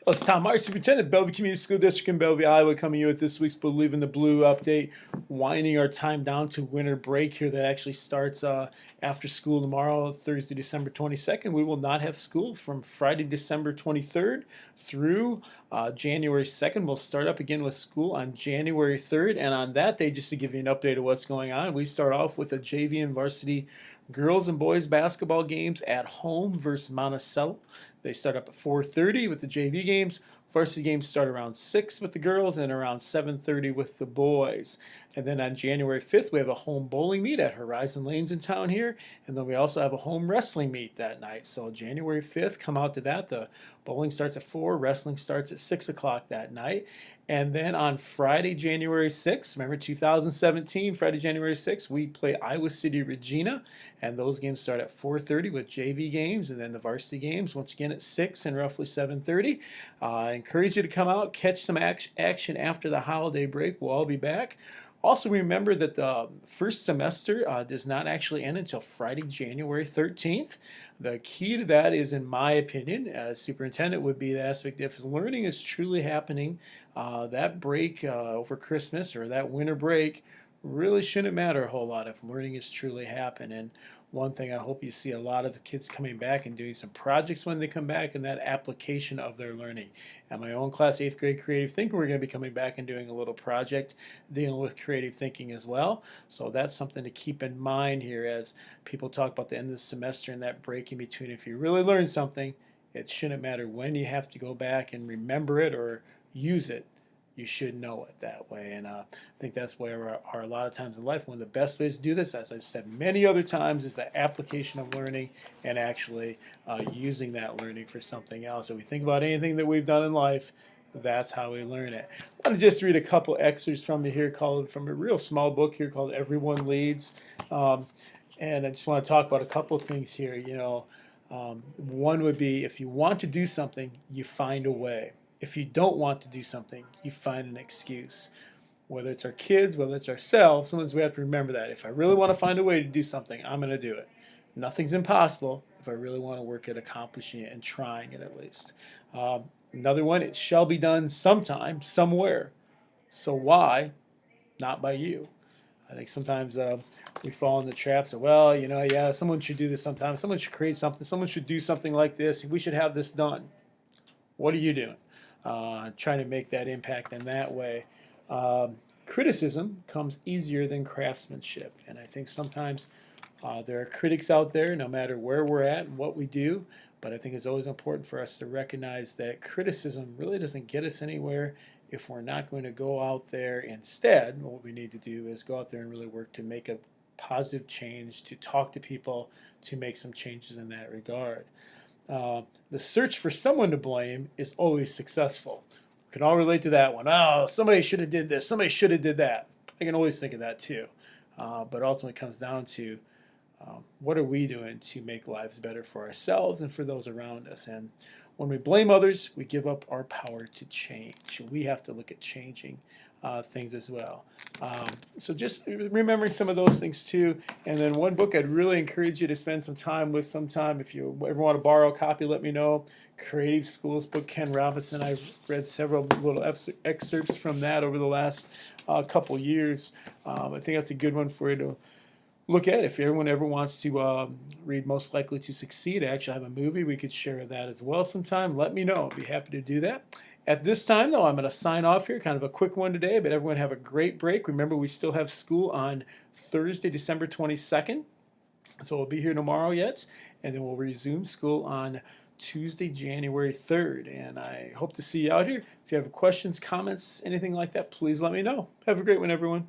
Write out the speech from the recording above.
Well, it's Tom Myers, Superintendent, Bellevue Community School District in Bellevue, Iowa, coming to you with this week's Believe in the Blue update, winding our time down to winter break here that actually starts after school tomorrow, Thursday, December 22nd. We will not have school from Friday, December 23rd through January 2nd. We'll start up again with school on January 3rd. And on that day, just to give you an update of what's going on, we start off with a JV and varsity girls and boys basketball games at home versus Monticello. They start up at 4:30 with the JV games. Varsity games start around 6 with the girls and around 7:30 with the boys. And then on January 5th, we have a home bowling meet at Horizon Lanes in town here. And then we also have a home wrestling meet that night. So January 5th, come out to that. The bowling starts at 4, wrestling starts at 6 o'clock that night. And then on Friday, January 6th, remember 2017, Friday, January 6th, we play Iowa City Regina. And those games start at 4:30 with JV games. And then the varsity games, once again, at 6 and roughly 7:30. I encourage you to come out, catch some action after the holiday break. We'll all be back. Also, remember that the first semester does not actually end until Friday, January 13th. The key to that is, in my opinion, as superintendent, would be the aspect if learning is truly happening, that break over Christmas or that winter break really shouldn't matter a whole lot if learning is truly happening. And one thing I hope you see a lot of the kids coming back and doing some projects when they come back and that application of their learning. At my own class, 8th grade creative thinking, we're going to be coming back and doing a little project dealing with creative thinking as well. So that's something to keep in mind here as people talk about the end of the semester and that break in between. If you really learn something, it shouldn't matter when you have to go back and remember it or use it. You should know it that way. And I think that's where are a lot of times in life. One of the best ways to do this, as I've said many other times, is the application of learning and actually using that learning for something else. If we think about anything that we've done in life, that's how we learn it. I want to just read a couple excerpts from here called from a real small book here called Everyone Leads. And I just want to talk about a couple of things here. One would be if you want to do something, you find a way. If you don't want to do something, you find an excuse. Whether it's our kids, whether it's ourselves, sometimes we have to remember that. If I really want to find a way to do something, I'm going to do it. Nothing's impossible if I really want to work at accomplishing it and trying it at least. Another one, it shall be done sometime, somewhere. So why? Not by you. I think sometimes we fall in the traps of, well, yeah, someone should do this sometime. Someone should create something. Someone should do something like this. We should have this done. What are you doing? Trying to make that impact in that way. Criticism comes easier than craftsmanship. And I think sometimes there are critics out there, no matter where we're at and what we do. But I think it's always important for us to recognize that criticism really doesn't get us anywhere if we're not going to go out there. Instead, what we need to do is go out there and really work to make a positive change, to talk to people, to make some changes in that regard. The search for someone to blame is always successful. We can all relate to that one. Oh, somebody should have did this. Somebody should have did that. I can always think of that too. But ultimately it comes down to what are we doing to make lives better for ourselves and for those around us. And when we blame others, we give up our power to change. We have to look at changing things as well. So just remembering some of those things too. And then one book I'd really encourage you to spend some time with sometime. If you ever want to borrow a copy, let me know. Creative Schools book, Ken Robinson. I've read several little excerpts from that over the last couple years. I think that's a good one for you to look at. If everyone ever wants to read Most Likely to Succeed, I actually have a movie. We could share that as well sometime. Let me know. I'd be happy to do that. At this time, though, I'm going to sign off here. Kind of a quick one today, but everyone have a great break. Remember, we still have school on Thursday, December 22nd. So we'll be here tomorrow yet, and then we'll resume school on Tuesday, January 3rd. And I hope to see you out here. If you have questions, comments, anything like that, please let me know. Have a great one, everyone.